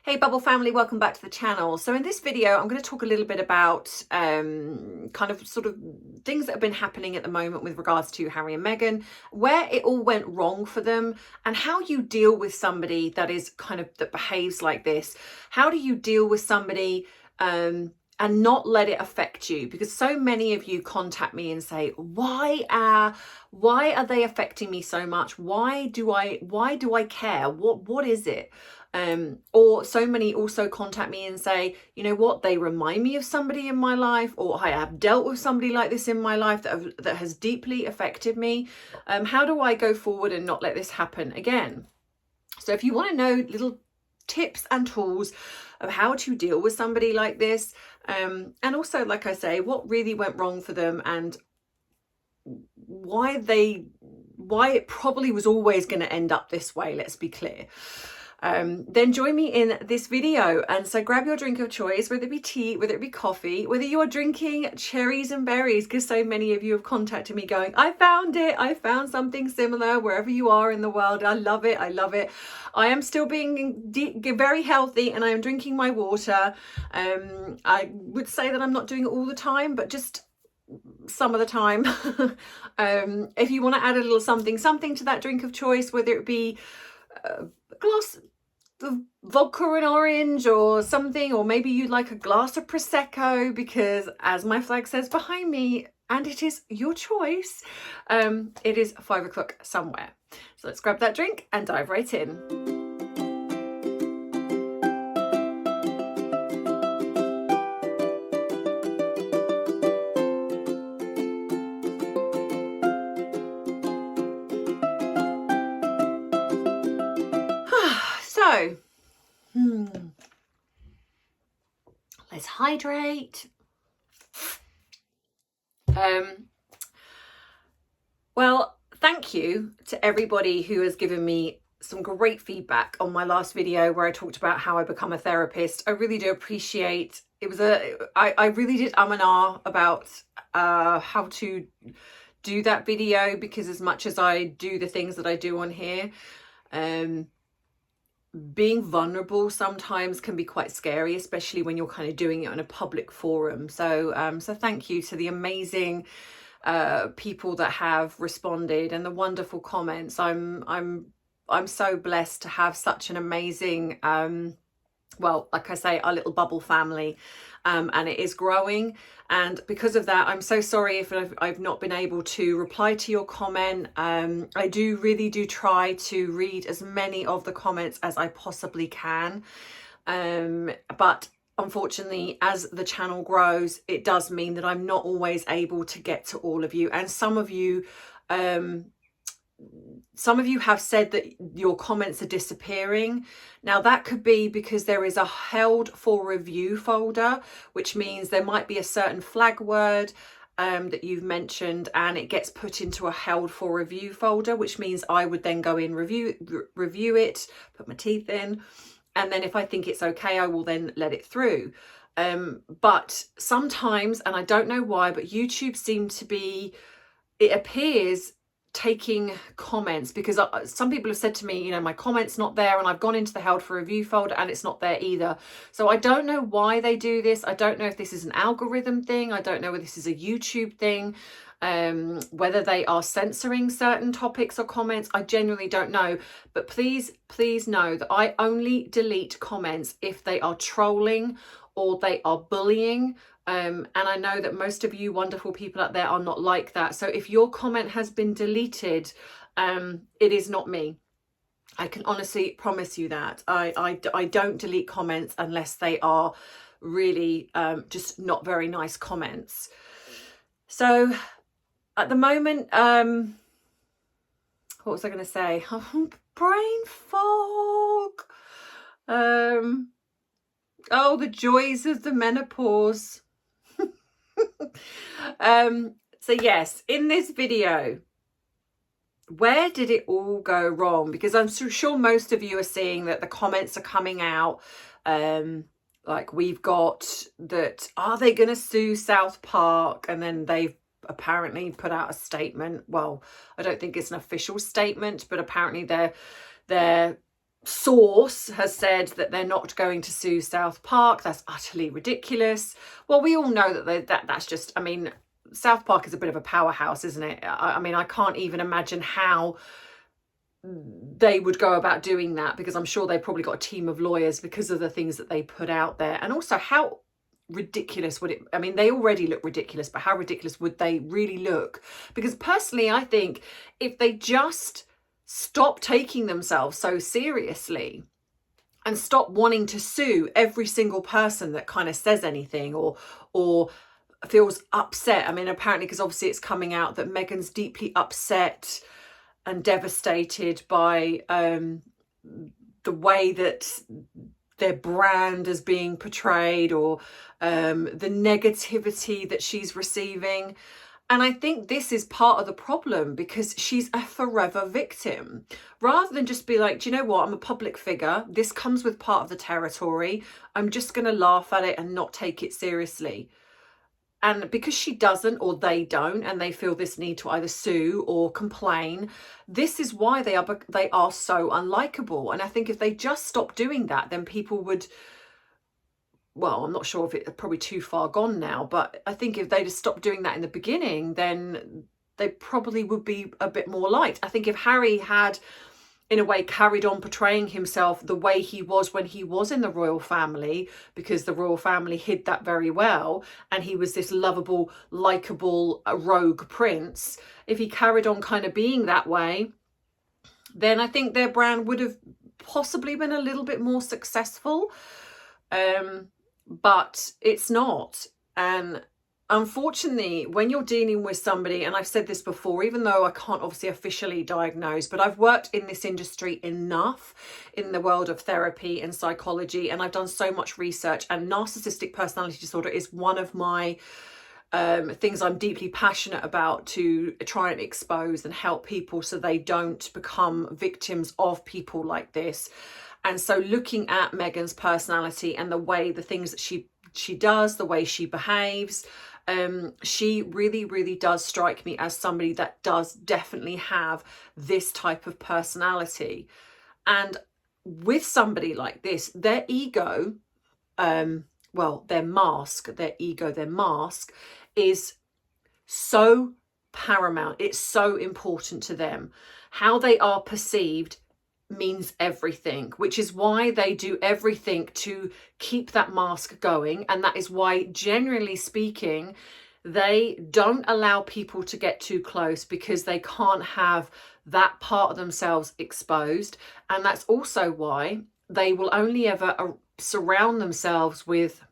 Hey Bubble family, welcome back to the channel. So in this video, I'm going to talk a little bit about kind of sort of things that have been happening at the moment with regards to Harry and Meghan, where it all went wrong for them, and how you deal with somebody that behaves like this. How do you deal with somebody and not let it affect you? Because so many of you contact me and say, why are they affecting me so much? Why do I care? What is it? Or so many also contact me and say, you know what, they remind me of somebody in my life, or I have dealt with somebody like this in my life that has deeply affected me. How do I go forward and not let this happen again? So if you want to know little tips and tools of how to deal with somebody like this, and also, like I say, what really went wrong for them and why it probably was always going to end up this way, let's be clear. Then join me in this video. And so grab your drink of choice, whether it be tea, whether it be coffee, whether you are drinking cherries and berries, because so many of you have contacted me going, I found it, I found something similar wherever you are in the world. I love it, I love it. I am still being very healthy and I am drinking my water. I would say that I'm not doing it all the time, but just some of the time. If you want to add a little something to that drink of choice, whether it be a glass of vodka and orange or something, or maybe you'd like a glass of Prosecco, because as my flag says behind me, and it is your choice, it is 5 o'clock somewhere. So let's grab that drink and dive right in. So, let's hydrate. Well, thank you to everybody who has given me some great feedback on my last video where I talked about how I become a therapist. I really do appreciate it. I really did and ah about how to do that video, because as much as I do the things that I do on here, being vulnerable sometimes can be quite scary, especially when you're kind of doing it on a public forum. So thank you to the amazing people that have responded and the wonderful comments. I'm so blessed to have such an amazing well, like I say, our little bubble family, and it is growing. And because of that, I'm so sorry if I've not been able to reply to your comment. I really do try to read as many of the comments as I possibly can. But unfortunately, as the channel grows, it does mean that I'm not always able to get to all of you. And some of you have said that your comments are disappearing. Now that could be because there is a held for review folder, which means there might be a certain flag word that you've mentioned, and it gets put into a held for review folder, which means I would then go in, review it, put my teeth in, and then if I think it's okay, I will then let it through. But sometimes, and I don't know why, but YouTube seemed to be, it appears, taking comments, because some people have said to me, you know, my comment's not there, and I've gone into the held for review folder and it's not there either. So I don't know why they do this. I don't know if this is an algorithm thing. I don't know whether this is a YouTube thing, whether they are censoring certain topics or comments. I genuinely don't know. But please know that I only delete comments if they are trolling or they are bullying. And I know that most of you wonderful people out there are not like that. So if your comment has been deleted, it is not me. I can honestly promise you that. I don't delete comments unless they are really just not very nice comments. So at the moment, what was I going to say? Brain fog. Oh, the joys of the menopause. So yes, in this video, where did it all go wrong? Because I'm sure most of you are seeing that the comments are coming out. Like we've got that, are they going to sue South Park? And then they've apparently put out a statement. Well, I don't think it's an official statement, but apparently they're source has said that they're not going to sue South Park. That's utterly ridiculous. Well, we all know that that's just, I mean, South Park is a bit of a powerhouse, isn't it? I mean, I can't even imagine how they would go about doing that, because I'm sure they've probably got a team of lawyers because of the things that they put out there. And also, how ridiculous would it, I mean, they already look ridiculous, but how ridiculous would they really look? Because personally, I think if they just stop taking themselves so seriously and stop wanting to sue every single person that kind of says anything or feels upset. I mean, apparently, because obviously it's coming out that Meghan's deeply upset and devastated by the way that their brand is being portrayed, or the negativity that she's receiving. And I think this is part of the problem, because she's a forever victim. Rather than just be like, do you know what, I'm a public figure, this comes with part of the territory, I'm just going to laugh at it and not take it seriously. And because she doesn't, or they don't, and they feel this need to either sue or complain, this is why they are so unlikable. And I think if they just stop doing that, then people would, well, I'm not sure if it's probably too far gone now, but I think if they just stopped doing that in the beginning, then they probably would be a bit more liked. I think if Harry had, in a way, carried on portraying himself the way he was when he was in the royal family, because the royal family hid that very well, and he was this lovable, likable, rogue prince, if he carried on kind of being that way, then I think their brand would have possibly been a little bit more successful. But it's not. And unfortunately, when you're dealing with somebody, and I've said this before, even though I can't obviously officially diagnose, but I've worked in this industry enough in the world of therapy and psychology, and I've done so much research, and narcissistic personality disorder is one of my things I'm deeply passionate about, to try and expose and help people so they don't become victims of people like this. And so looking at Meghan's personality and the way, the things that she does, the way she behaves, she really, really does strike me as somebody that does definitely have this type of personality. And with somebody like this, their ego, well, their mask is so paramount. It's so important to them. How they are perceived means everything, which is why they do everything to keep that mask going. And that is why, generally speaking, they don't allow people to get too close, because they can't have that part of themselves exposed. And that's also why they will only ever surround themselves with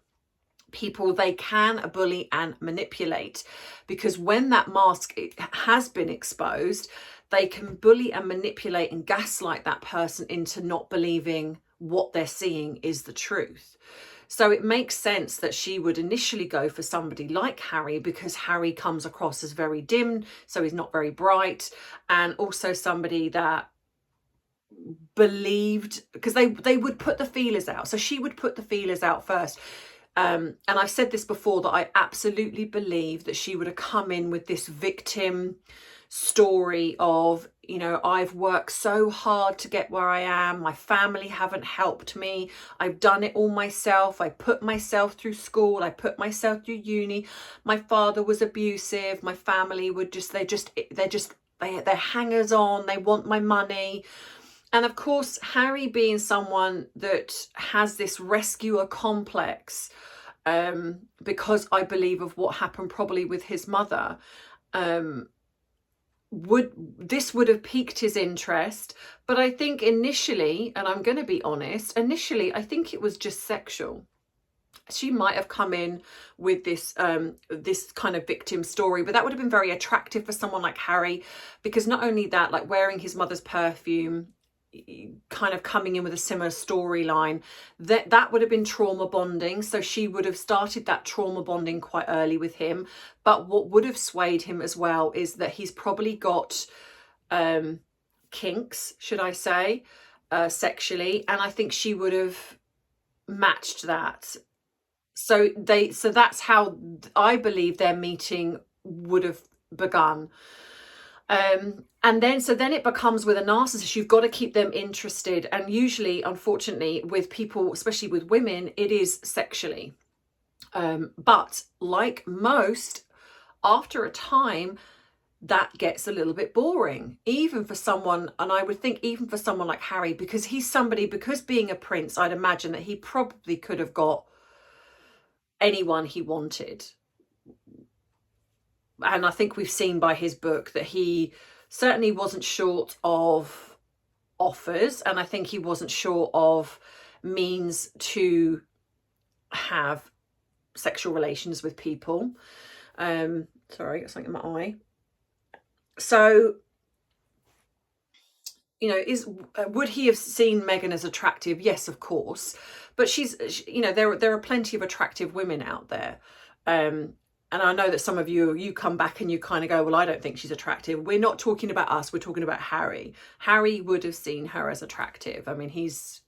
people they can bully and manipulate, because when that mask has been exposed, they can bully and manipulate and gaslight that person into not believing what they're seeing is the truth. So it makes sense that she would initially go for somebody like Harry, because Harry comes across as very dim, so he's not very bright, and also somebody that believed, because they would put the feelers out. So she would put the feelers out first. And I've said this before, that I absolutely believe that she would have come in with this victim story of, you know, I've worked so hard to get where I am, my family haven't helped me, I've done it all myself, I put myself through school, I put myself through uni, my father was abusive, my family would they're hangers on, they want my money. And of course, Harry being someone that has this rescuer complex, because I believe of what happened probably with his mother, would have piqued his interest. But I think initially, and I'm going to be honest, initially I think it was just sexual. She might have come in with this this kind of victim story, but that would have been very attractive for someone like Harry, because not only that, like wearing his mother's perfume, kind of coming in with a similar storyline, that would have been trauma bonding. So she would have started that trauma bonding quite early with him. But what would have swayed him as well is that he's probably got kinks, should I say, sexually, and I think she would have matched that. So that's how I believe their meeting would have begun. And then, so then it becomes with a narcissist, you've got to keep them interested. And usually, unfortunately, with people, especially with women, it is sexually. But like most, after a time, that gets a little bit boring, even for someone, and I would think even for someone like Harry, because he's somebody, because being a prince, I'd imagine that he probably could have got anyone he wanted. And I think we've seen by his book that he certainly wasn't short of offers, and I think he wasn't short of means to have sexual relations with people. Sorry, I got something in my eye. So, you know, would he have seen Meghan as attractive? Yes, of course, but you know, there are plenty of attractive women out there. And I know that some of you come back and you kind of go, well, I don't think she's attractive. We're not talking about us. We're talking about Harry. Harry would have seen her as attractive. I mean, he's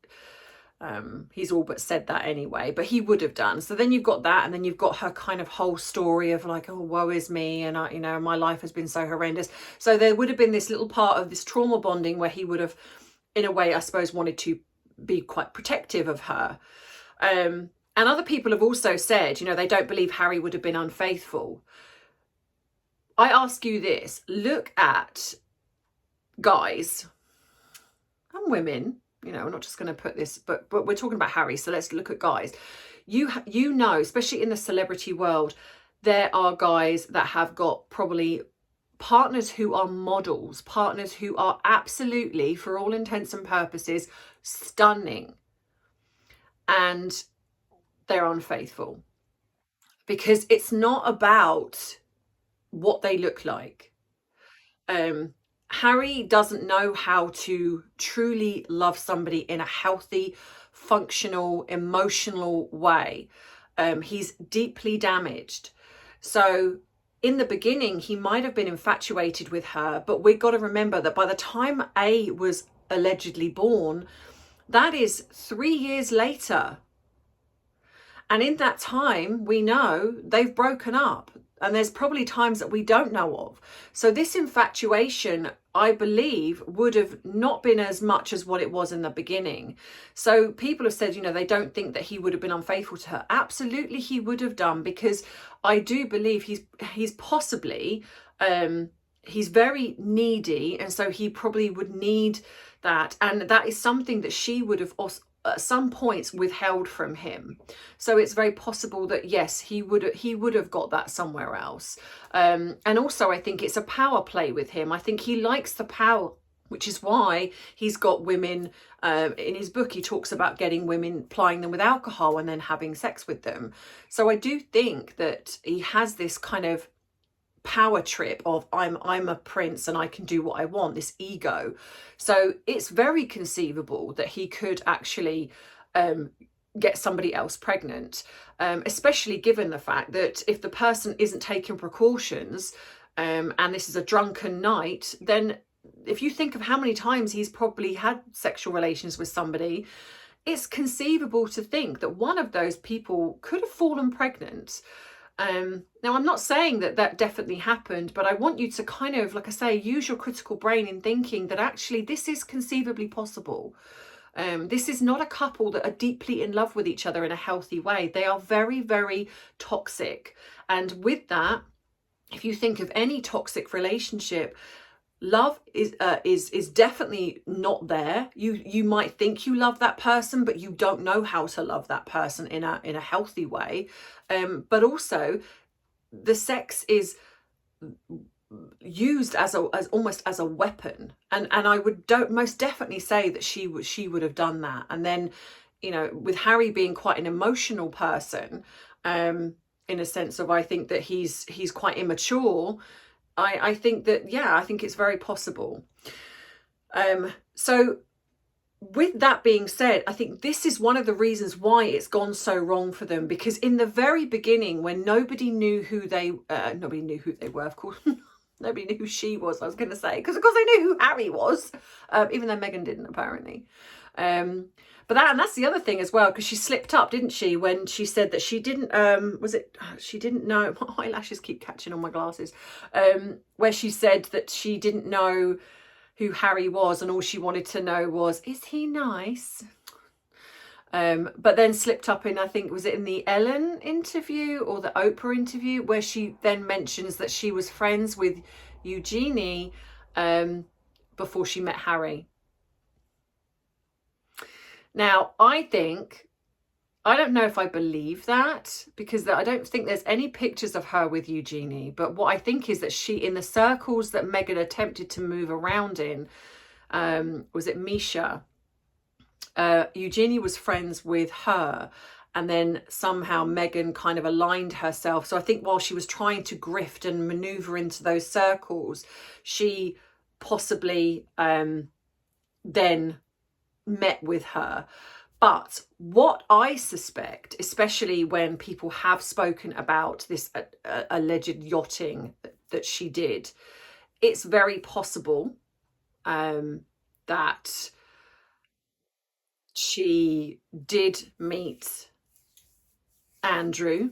all but said that anyway, but he would have done. So then you've got that, and then you've got her kind of whole story of like, oh, woe is me, and you know, my life has been so horrendous. So there would have been this little part of this trauma bonding where he would have, in a way, I suppose, wanted to be quite protective of her. And other people have also said, you know, they don't believe Harry would have been unfaithful. I ask you this, look at guys and women, you know, we're not just going to put this, but we're talking about Harry, so let's look at guys. You know, especially in the celebrity world, there are guys that have got probably partners who are models, partners who are absolutely, for all intents and purposes, stunning. And they're unfaithful, because it's not about what they look like. Harry doesn't know how to truly love somebody in a healthy, functional, emotional way. He's deeply damaged. So in the beginning, he might have been infatuated with her, but we've got to remember that by the time A was allegedly born, that is 3 years later. And in that time, we know they've broken up, and there's probably times that we don't know of. So this infatuation, I believe, would have not been as much as what it was in the beginning. So people have said, you know, they don't think that he would have been unfaithful to her. Absolutely, he would have done, because I do believe he's possibly, he's very needy, and so he probably would need that. And that is something that she would have also, at some points, withheld from him. So it's very possible that yes, he would have got that somewhere else. And also, I think it's a power play with him. I think he likes the power, which is why he's got women. In his book, he talks about getting women, plying them with alcohol and then having sex with them. So I do think that he has this kind of power trip of I'm a prince and I can do what I want, this ego. So it's very conceivable that he could actually get somebody else pregnant, especially given the fact that if the person isn't taking precautions, and this is a drunken night, then if you think of how many times he's probably had sexual relations with somebody, it's conceivable to think that one of those people could have fallen pregnant. Now, I'm not saying that that definitely happened, but I want you to kind of, like I say, use your critical brain in thinking that actually this is conceivably possible. This is not a couple that are deeply in love with each other in a healthy way. They are very, very toxic. And with that, if you think of any toxic relationship, love is definitely not there. You might think you love that person, but you don't know how to love that person in a healthy way. But also, the sex is used as almost as a weapon, and I would most definitely say that she would have done that. And then, you know, with Harry being quite an emotional person, in a sense of, I think that he's quite immature. I think that, yeah, I think it's very possible. So with that being said, I think this is one of the reasons why it's gone so wrong for them, because in the very beginning, when nobody knew who they were, of course, nobody knew who she was, I was going to say, because of course they knew who Harry was, even though Meghan didn't, apparently. and that's the other thing as well, because she slipped up, didn't she, when she said that she didn't she didn't know, my eyelashes keep catching on my glasses, where she said that she didn't know who Harry was, and all she wanted to know was, is he nice? But then slipped up in, I think, was it in the Ellen interview or the Oprah interview, where she then mentions that she was friends with Eugenie before she met Harry. Now, I don't know if I believe that, because I don't think there's any pictures of her with Eugenie. But what I think is that she, in the circles that Meghan attempted to move around in, was it Misha? Eugenie was friends with her, and then somehow Meghan kind of aligned herself. So I think while she was trying to grift and maneuver into those circles, she possibly then met with her. But what I suspect, especially when people have spoken about this alleged yachting that she did, it's very possible that she did meet Andrew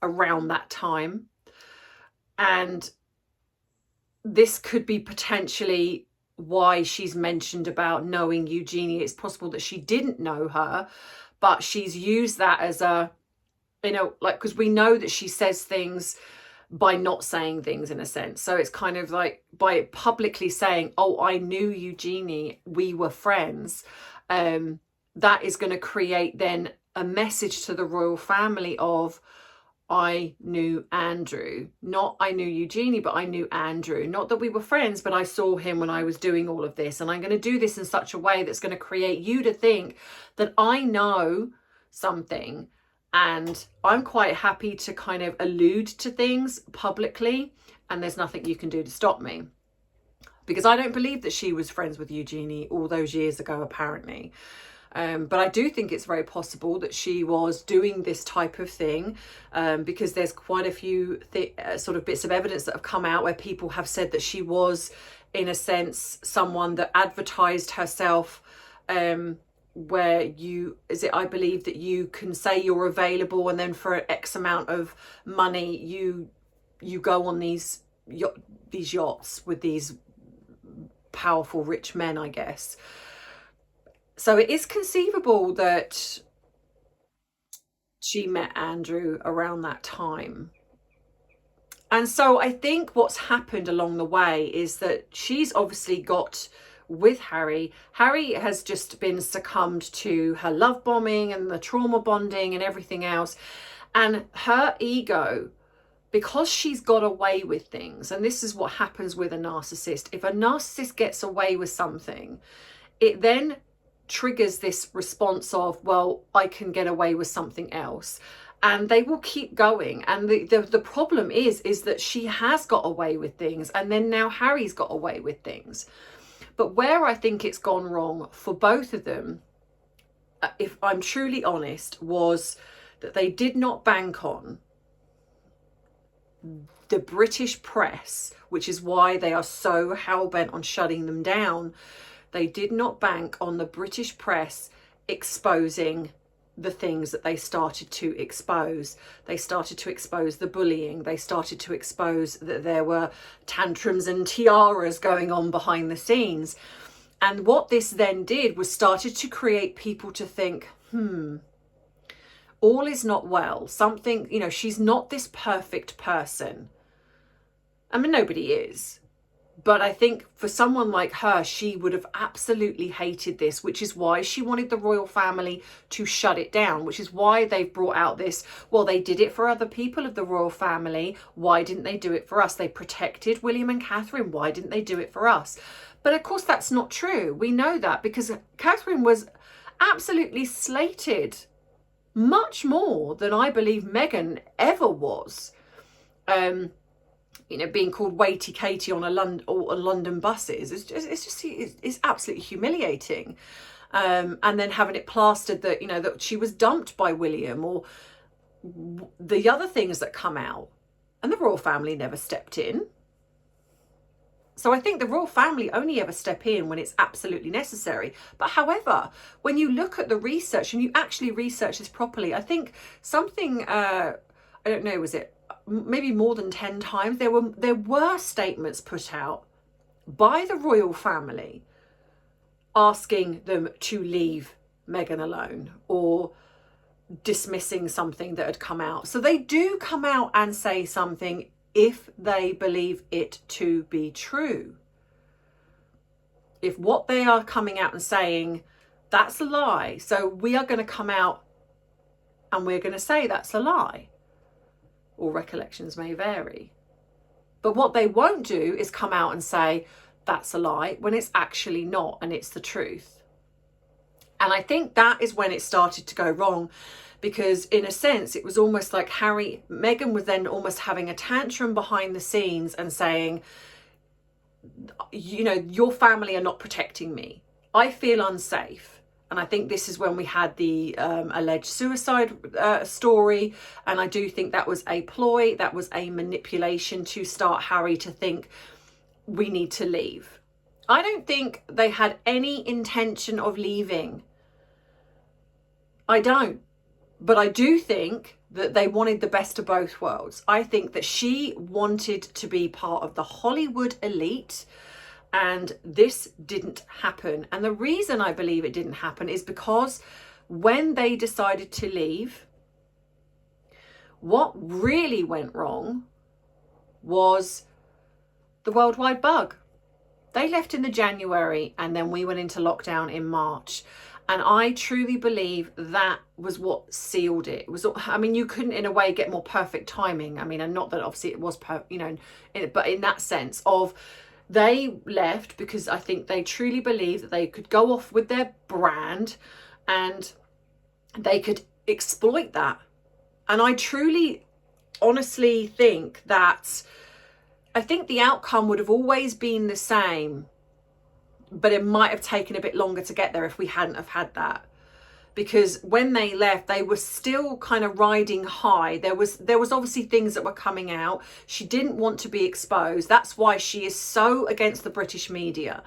around that time, and this could be potentially why she's mentioned about knowing Eugenie. It's possible that she didn't know her, but she's used that as a, like, because we know that she says things by not saying things, in a sense. So it's kind of like, by publicly saying, oh, I knew Eugenie, we were friends, that is going to create then a message to the royal family of, I knew Andrew, not I knew Eugenie, but I knew Andrew. Not that we were friends, but I saw him when I was doing all of this. And I'm going to do this in such a way that's going to create you to think that I know something. And I'm quite happy to kind of allude to things publicly, and there's nothing you can do to stop me. Because I don't believe that she was friends with Eugenie all those years ago, apparently. But I do think it's very possible that she was doing this type of thing, because there's quite a few sort of bits of evidence that have come out where people have said that she was, in a sense, someone that advertised herself, where I believe that you can say you're available, and then for X amount of money you go on these yachts with these powerful rich men, I guess. So it is conceivable that she met Andrew around that time. And so I think what's happened along the way is that she's obviously got with Harry. Harry has just been succumbed to her love bombing and the trauma bonding and everything else. And her ego, because she's got away with things, and this is what happens with a narcissist. If a narcissist gets away with something, it then triggers this response of, well, I can get away with something else, and they will keep going. And the problem is that she has got away with things, and then now Harry's got away with things. But where I think it's gone wrong for both of them, if I'm truly honest, was that they did not bank on the British press, which is why they are so hell-bent on shutting them down. They did not bank on the British press exposing the things that they started to expose. They started to expose the bullying. They started to expose that there were tantrums and tiaras going on behind the scenes. And what this then did was started to create people to think, all is not well. Something, she's not this perfect person. I mean, nobody is. But I think for someone like her, she would have absolutely hated this, which is why she wanted the royal family to shut it down, which is why they've brought out this, well, they did it for other people of the royal family. Why didn't they do it for us? They protected William and Catherine. Why didn't they do it for us? But of course, that's not true. We know that because Catherine was absolutely slated much more than I believe Meghan ever was. Being called Waity Katie on London buses it's absolutely humiliating. And then having it plastered that, that she was dumped by William, or the other things that come out, and the royal family never stepped in. So I think the royal family only ever step in when it's absolutely necessary. But however, when you look at the research and you actually research this properly, I think something, I don't know, was it maybe more than 10 times, there were statements put out by the royal family asking them to leave Meghan alone or dismissing something that had come out. So they do come out and say something if they believe it to be true. If what they are coming out and saying, that's a lie, so we are going to come out and we're going to say that's a lie. Or recollections may vary. But what they won't do is come out and say that's a lie when it's actually not and it's the truth. And I think that is when it started to go wrong, because in a sense it was almost like Meghan was then almost having a tantrum behind the scenes and saying, you know, your family are not protecting me. I feel unsafe. And I think this is when we had the alleged suicide story. And I do think that was a ploy, that was a manipulation to start Harry to think we need to leave. I don't think they had any intention of leaving. I don't. But I do think that they wanted the best of both worlds. I think that she wanted to be part of the Hollywood elite, and this didn't happen. And the reason I believe it didn't happen is because when they decided to leave, what really went wrong was the worldwide bug. They left in the January and then we went into lockdown in March. And I truly believe that was what sealed it. It was, I mean, you couldn't in a way get more perfect timing. I mean, and not that obviously it was, but in that sense of they left because I think they truly believed that they could go off with their brand and they could exploit that. And I truly, honestly think that I think the outcome would have always been the same, but it might have taken a bit longer to get there if we hadn't have had that. Because when they left, they were still kind of riding high. There was obviously things that were coming out. She didn't want to be exposed. That's why she is so against the British media.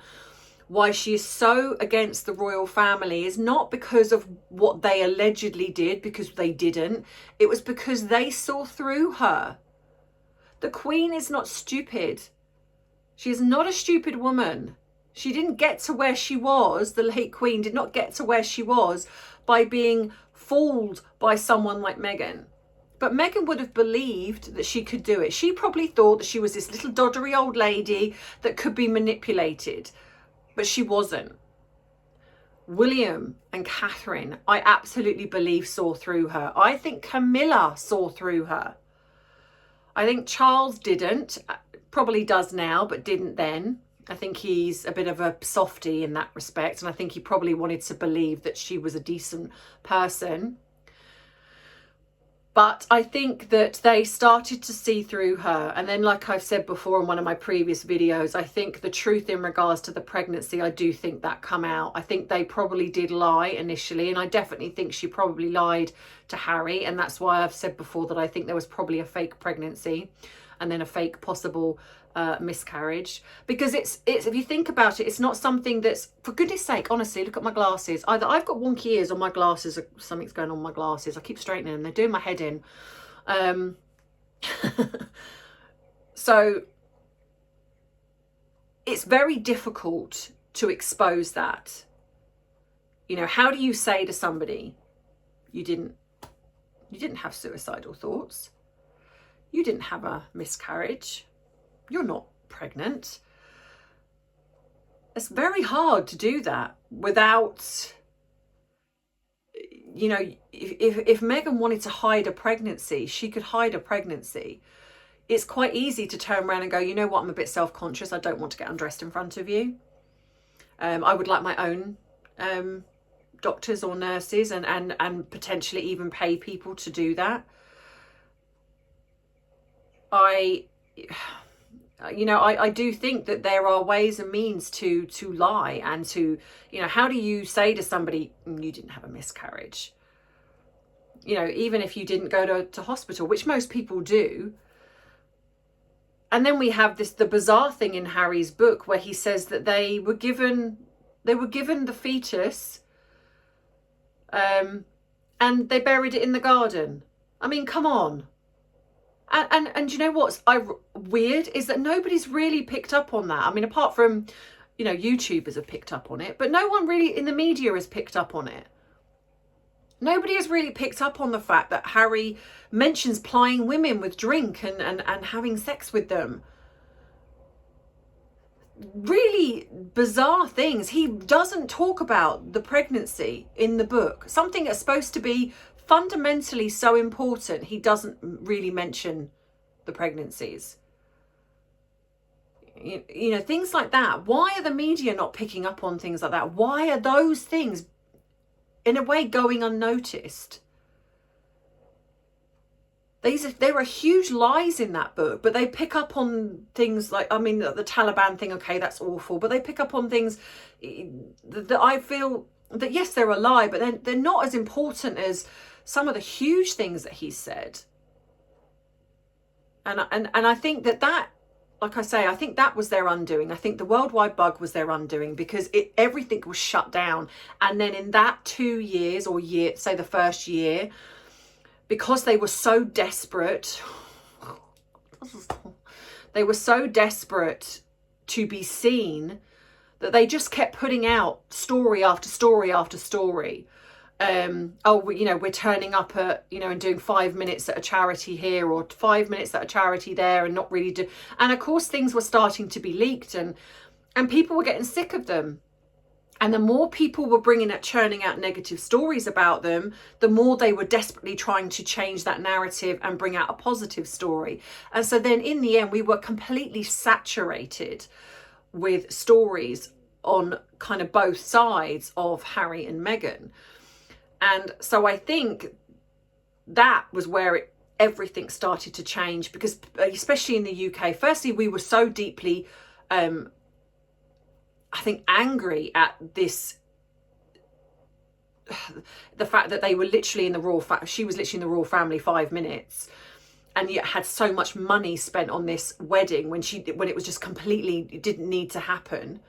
Why she is so against the royal family is not because of what they allegedly did, because they didn't. It was because they saw through her. The Queen is not stupid. She is not a stupid woman. She didn't get to where she was, the late Queen did not get to where she was by being fooled by someone like Meghan. But Meghan would have believed that she could do it. She probably thought that she was this little doddery old lady that could be manipulated, but she wasn't. William and Catherine, I absolutely believe, saw through her. I think Camilla saw through her. I think Charles didn't, probably does now, but didn't then. I think he's a bit of a softie in that respect. And I think he probably wanted to believe that she was a decent person. But I think that they started to see through her. And then, like I've said before in one of my previous videos, I think the truth in regards to the pregnancy, I do think that come out. I think they probably did lie initially. And I definitely think she probably lied to Harry. And that's why I've said before that I think there was probably a fake pregnancy and then a fake possible miscarriage. Because it's if you think about it, it's not something that's, for goodness sake, honestly, look at my glasses. Either I've got wonky ears or my glasses, something's going on with my glasses. I keep straightening them. They're doing my head in. So it's very difficult to expose that. You know, how do you say to somebody, you didn't have suicidal thoughts? You didn't have a miscarriage. You're not pregnant. It's very hard to do that without, you know, if Meghan wanted to hide a pregnancy, she could hide a pregnancy. It's quite easy to turn around and go, you know what, I'm a bit self-conscious. I don't want to get undressed in front of you. I would like my own doctors or nurses and potentially even pay people to do that. I do think that there are ways and means to lie and to, you know, how do you say to somebody, you didn't have a miscarriage? You know, even if you didn't go to hospital, which most people do, And then we have the bizarre thing in Harry's book where he says that they were given the fetus, and they buried it in the garden. I mean, come on. And you know what's weird is that nobody's really picked up on that. I mean, apart from, YouTubers have picked up on it, but no one really in the media has picked up on it. Nobody has really picked up on the fact that Harry mentions plying women with drink and having sex with them. Really bizarre things. He doesn't talk about the pregnancy in the book. Something that's supposed to be fundamentally so important, he doesn't really mention the pregnancies. Things like that. Why are the media not picking up on things like that? Why are those things in a way going unnoticed? There are huge lies in that book, but they pick up on things like, I mean, the Taliban thing, okay, that's awful, but they pick up on things that I feel that, yes, they're a lie, but they're not as important as some of the huge things that he said. And I think that, like I say, I think that was their undoing. I think the worldwide bug was their undoing, because everything was shut down. And then in that 2 years or say the first year, because they were so desperate, to be seen, that they just kept putting out story after story after story. We're turning up at, and doing 5 minutes at a charity here or 5 minutes at a charity there, and not really and of course things were starting to be leaked, and people were getting sick of them. And the more people were churning out negative stories about them, the more they were desperately trying to change that narrative and bring out a positive story. And so then in the end, we were completely saturated with stories on kind of both sides of Harry and Meghan. And so I think that was where everything started to change, because especially in the UK, firstly, we were so deeply, I think, angry at this, the fact that they were literally in the she was literally in the royal family 5 minutes, and yet had so much money spent on this wedding when it was just completely, it didn't need to happen.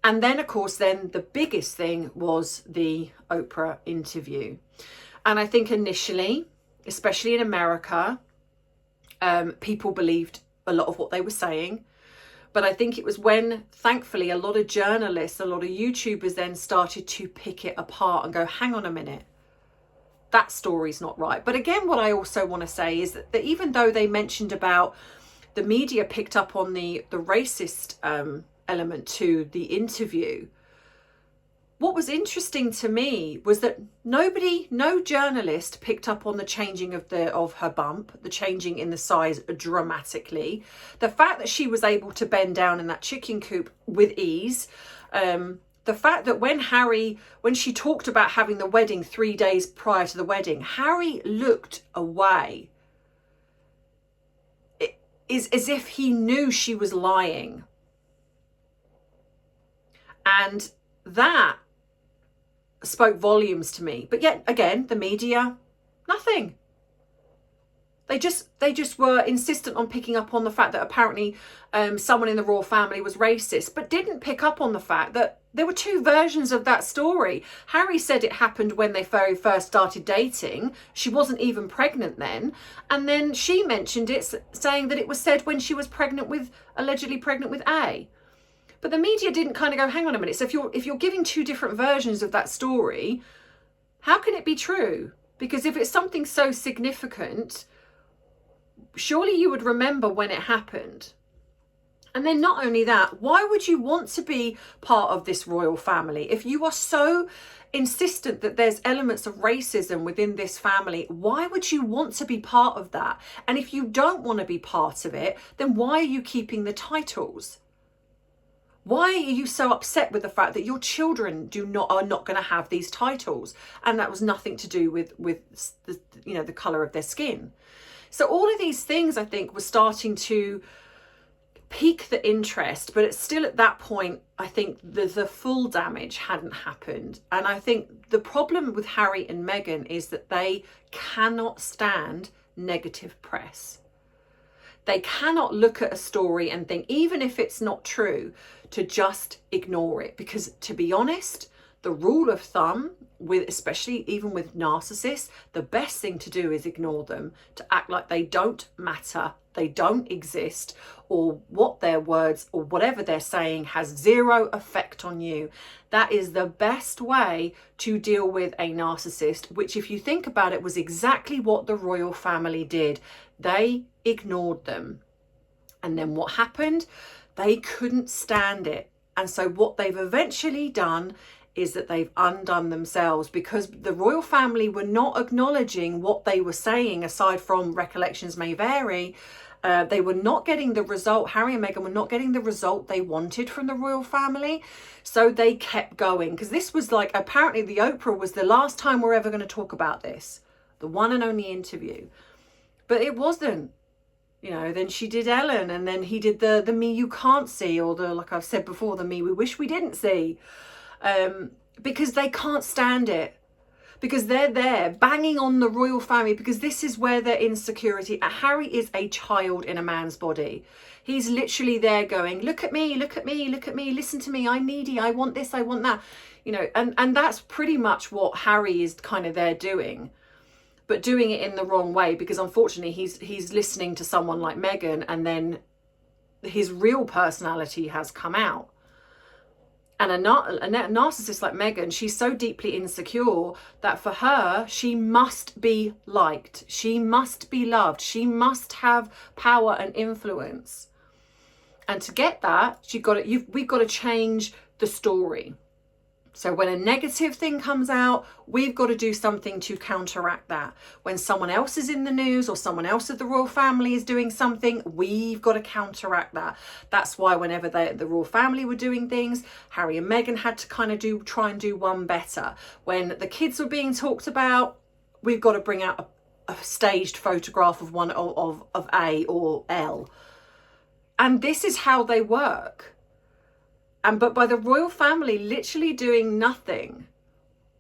And then, of course, the biggest thing was the Oprah interview. And I think initially, especially in America, people believed a lot of what they were saying. But I think it was when, thankfully, a lot of journalists, a lot of YouTubers then started to pick it apart and go, hang on a minute, that story's not right. But again, what I also want to say is that even though they mentioned about the media picked up on the racist element to the interview, what was interesting to me was that no journalist picked up on the changing of her bump, the changing in the size dramatically, the fact that she was able to bend down in that chicken coop with ease, the fact that when she talked about having the wedding 3 days prior to the wedding, Harry looked away. It is as if he knew she was lying. And that spoke volumes to me. But yet again, the media, nothing. They just were insistent on picking up on the fact that apparently someone in the royal family was racist, but didn't pick up on the fact that there were two versions of that story. Harry said it happened when they very first started dating. She wasn't even pregnant then. And then she mentioned it, saying that it was said when she was allegedly pregnant with A. But the media didn't kind of go, hang on a minute. So if you're giving two different versions of that story, how can it be true? Because if it's something so significant, surely you would remember when it happened. And then not only that, why would you want to be part of this royal family? If you are so insistent that there's elements of racism within this family, why would you want to be part of that? And if you don't want to be part of it, then why are you keeping the titles? Why are you so upset with the fact that your children are not going to have these titles? And that was nothing to do with the colour of their skin. So all of these things, I think, were starting to pique the interest, but it's still at that point, I think the full damage hadn't happened. And I think the problem with Harry and Meghan is that they cannot stand negative press. They cannot look at a story and think, even if it's not true, to just ignore it. Because to be honest, the rule of thumb, with especially even with narcissists, the best thing to do is ignore them, to act like they don't matter, they don't exist, or what their words or whatever they're saying has zero effect on you. That is the best way to deal with a narcissist, which, if you think about it, was exactly what the royal family did. They ignored them. And then what happened? They couldn't stand it. And so what they've eventually done is that they've undone themselves, because the royal family were not acknowledging what they were saying, aside from recollections may vary. They were not getting the result. Harry and Meghan were not getting the result they wanted from the royal family. So they kept going, because this was like, apparently the Oprah was the last time we're ever going to talk about this, the one and only interview. But it wasn't. You know, then she did Ellen, and then he did the me you can't see, or the, like I've said before, the me we wish we didn't see. Because they can't stand it, because they're there banging on the royal family, because this is where their insecurity. Harry is a child in a man's body. He's literally there going, look at me, look at me, look at me, listen to me, I'm needy, I want this, I want that, you know, and that's pretty much what Harry is kind of there doing, but doing it in the wrong way, because unfortunately he's listening to someone like Meghan, and then his real personality has come out. And a narcissist like Meghan, she's so deeply insecure that for her, she must be liked. She must be loved. She must have power and influence. And to get that, we've got to change the story. So when a negative thing comes out, we've got to do something to counteract that. When someone else is in the news, or someone else of the royal family is doing something, we've got to counteract that. That's why whenever the royal family were doing things, Harry and Meghan had to kind of try and do one better. When the kids were being talked about, we've got to bring out a staged photograph of one of A or L. And this is how they work. But by the royal family literally doing nothing,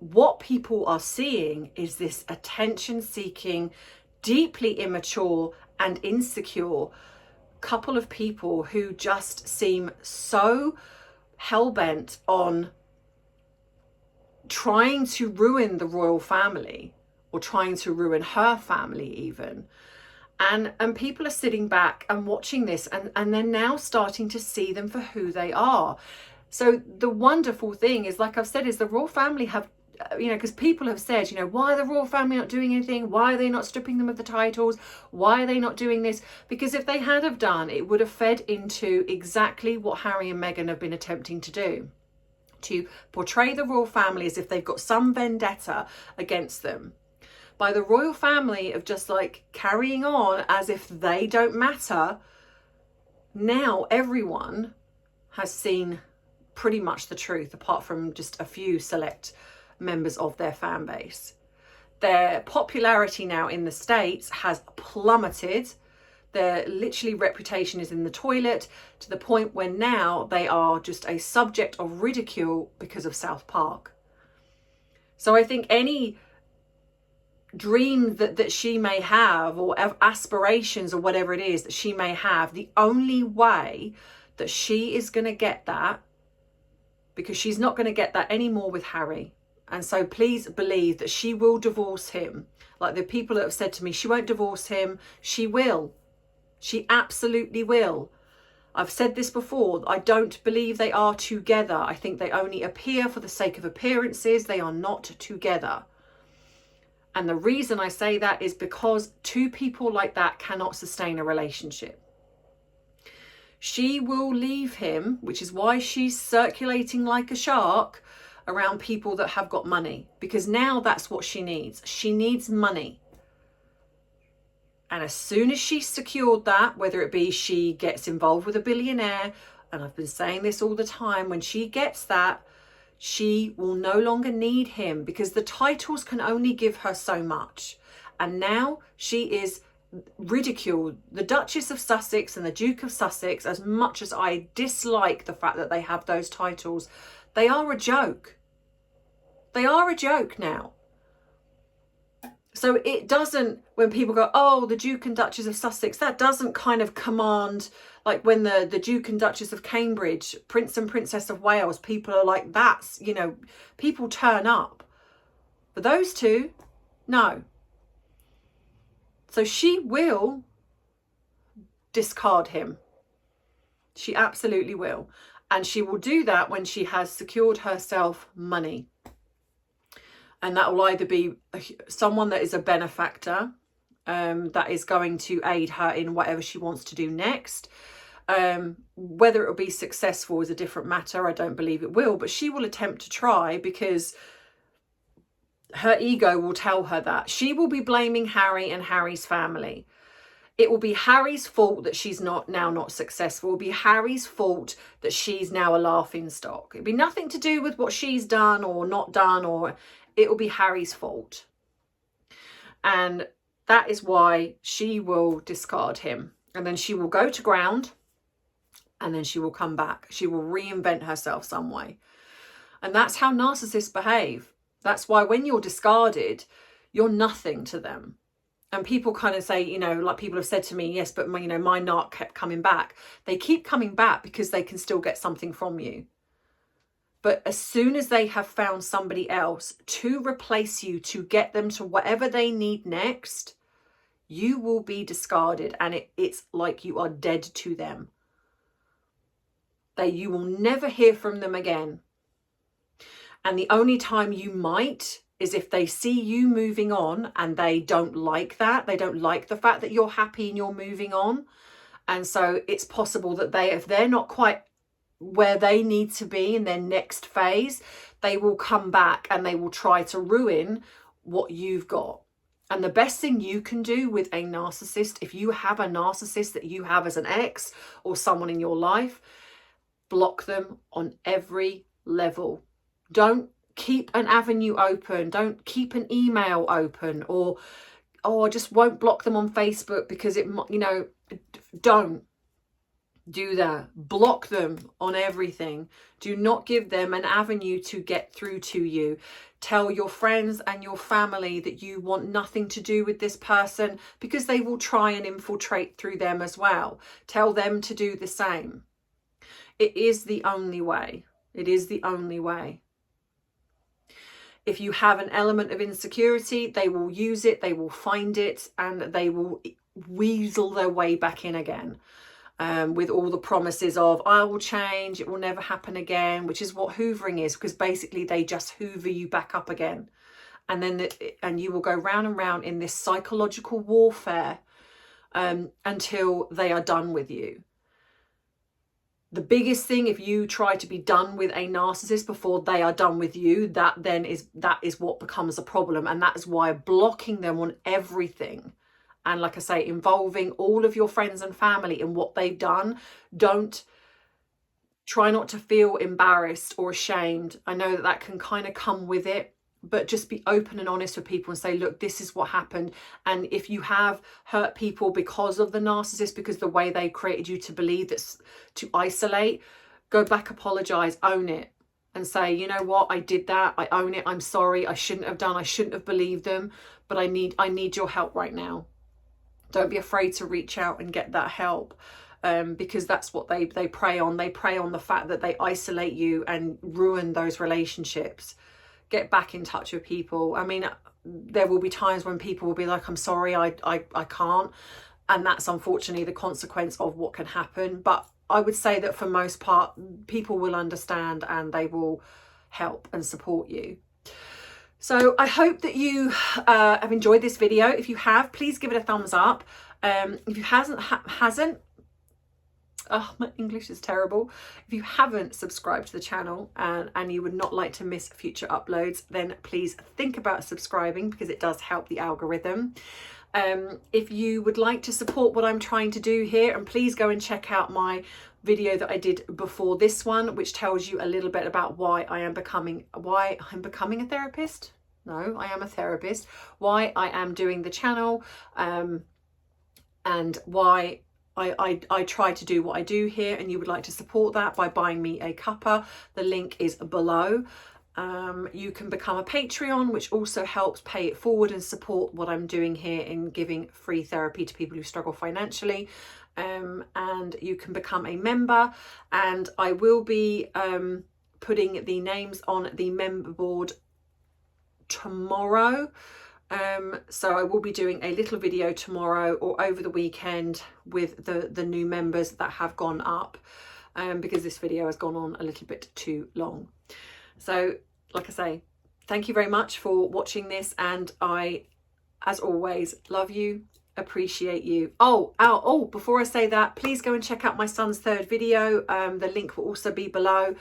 what people are seeing is this attention-seeking, deeply immature and insecure couple of people who just seem so hell-bent on trying to ruin the royal family, or trying to ruin her family even. And people are sitting back and watching this, and they're now starting to see them for who they are. So the wonderful thing is, like I've said, is the royal family have, you know, because people have said, you know, why are the royal family not doing anything? Why are they not stripping them of the titles? Why are they not doing this? Because if they had have done, it would have fed into exactly what Harry and Meghan have been attempting to do, to portray the royal family as if they've got some vendetta against them. By the royal family of just like carrying on as if they don't matter, now everyone has seen pretty much the truth, apart from just a few select members of their fan base. Their popularity now in the States has plummeted. Their literally reputation is in the toilet, to the point where now they are just a subject of ridicule because of South Park. So I think any dream that she may have, or aspirations, or whatever it is that she may have, the only way that she is going to get that, because she's not going to get that anymore with Harry. And so please believe that she will divorce him. Like the people that have said to me, she won't divorce him. She will. She absolutely will. I've said this before. I don't believe they are together. I think they only appear for the sake of appearances. They are not together. And the reason I say that is because two people like that cannot sustain a relationship. She will leave him, which is why she's circulating like a shark around people that have got money, because now that's what she needs. She needs money. And as soon as she's secured that, whether it be she gets involved with a billionaire, and I've been saying this all the time, when she gets that, she will no longer need him, because the titles can only give her so much. And now she is ridiculed. The Duchess of Sussex and the Duke of Sussex, as much as I dislike the fact that they have those titles, they are a joke. They are a joke now. So it doesn't, when people go, oh, the Duke and Duchess of Sussex, that doesn't kind of command, like when the Duke and Duchess of Cambridge, Prince and Princess of Wales, people are like, that's, you know, people turn up. But those two, no. So she will discard him. She absolutely will. And she will do that when she has secured herself money. And that will either be someone that is a benefactor, that is going to aid her in whatever she wants to do next. Whether it will be successful is a different matter. I don't believe it will, but she will attempt to try, because her ego will tell her that. She will be blaming Harry and Harry's family. It will be Harry's fault that she's not successful. It will be Harry's fault that she's now a laughing stock. It'll be nothing to do with what she's done or not done, or it will be Harry's fault. And that is why she will discard him. And then she will go to ground, and then she will come back. She will reinvent herself some way. And that's how narcissists behave. That's why when you're discarded, you're nothing to them. And people kind of say, you know, like people have said to me, yes, but my, you know, my narc kept coming back. They keep coming back because they can still get something from you. But as soon as they have found somebody else to replace you, to get them to whatever they need next, you will be discarded, and it's like you are dead to them. You will never hear from them again. And the only time you might is if they see you moving on and they don't like that. They don't like the fact that you're happy and you're moving on. And so it's possible that if they're not quite where they need to be in their next phase, they will come back and they will try to ruin what you've got. And the best thing you can do with a narcissist, if you have a narcissist that you have as an ex or someone in your life, block them on every level. Don't keep an avenue open. Don't keep an email open, or, oh, I just won't block them on Facebook because it, you know, don't do that. Block them on everything. Do not give them an avenue to get through to you. Tell your friends and your family that you want nothing to do with this person, because they will try and infiltrate through them as well. Tell them to do the same. It is the only way. It is the only way. If you have an element of insecurity, they will use it, they will find it, and they will weasel their way back in again, with all the promises of, I will change, it will never happen again, which is what hoovering is, because basically they just hoover you back up again. And then and you will go round and round in this psychological warfare until they are done with you. The biggest thing, if you try to be done with a narcissist before they are done with you, that is what becomes a problem. And that is why blocking them on everything, and like I say, involving all of your friends and family in what they've done, try not to feel embarrassed or ashamed. I know that can kind of come with it, but just be open and honest with people and say, look, this is what happened. And if you have hurt people because of the narcissist, because the way they created you to believe that's to isolate, go back, apologize, own it, and say, you know what, I did that, I own it, I'm sorry, I shouldn't have done, I shouldn't have believed them, but I need your help right now. Don't be afraid to reach out and get that help. Because that's what they prey on. They prey on the fact that they isolate you and ruin those relationships. Get back in touch with people. I mean, there will be times when people will be like, I'm sorry, I can't. And that's unfortunately the consequence of what can happen. But I would say that for most part, people will understand and they will help and support you. So I hope that you have enjoyed this video. If you have, please give it a thumbs up. If you hasn't, oh, my English is terrible. If you haven't subscribed to the channel and you would not like to miss future uploads, then please think about subscribing, because it does help the algorithm. If you would like to support what I'm trying to do here, and please go and check out my video that I did before this one, which tells you a little bit about why I'm becoming a therapist. No, I am a therapist. Why I am doing the channel, and why I try to do what I do here. And you would like to support that by buying me a cuppa. The link is below. You can become a Patreon, which also helps pay it forward and support what I'm doing here in giving free therapy to people who struggle financially. And you can become a member, and I will be putting the names on the member board tomorrow. So I will be doing a little video tomorrow or over the weekend with the new members that have gone up, because this video has gone on a little bit too long. So like I say, thank you very much for watching this, and I, as always, love you, appreciate you. Oh, before I say that, please go and check out my son's third video. The link will also be below.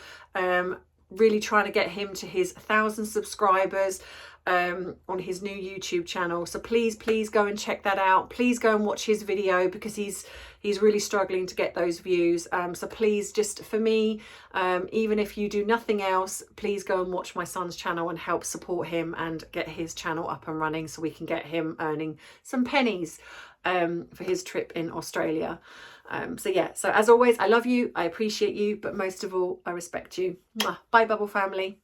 Really trying to get him to his 1,000 subscribers on his new YouTube channel. So please go and check that out. Please go and watch his video, because he's really struggling to get those views. So please, just for me, even if you do nothing else, please go and watch my son's channel and help support him and get his channel up and running, so we can get him earning some pennies for his trip in Australia. So yeah, so as always, I love you, I appreciate you, but most of all, I respect you. Mwah. Bye, Bubble family.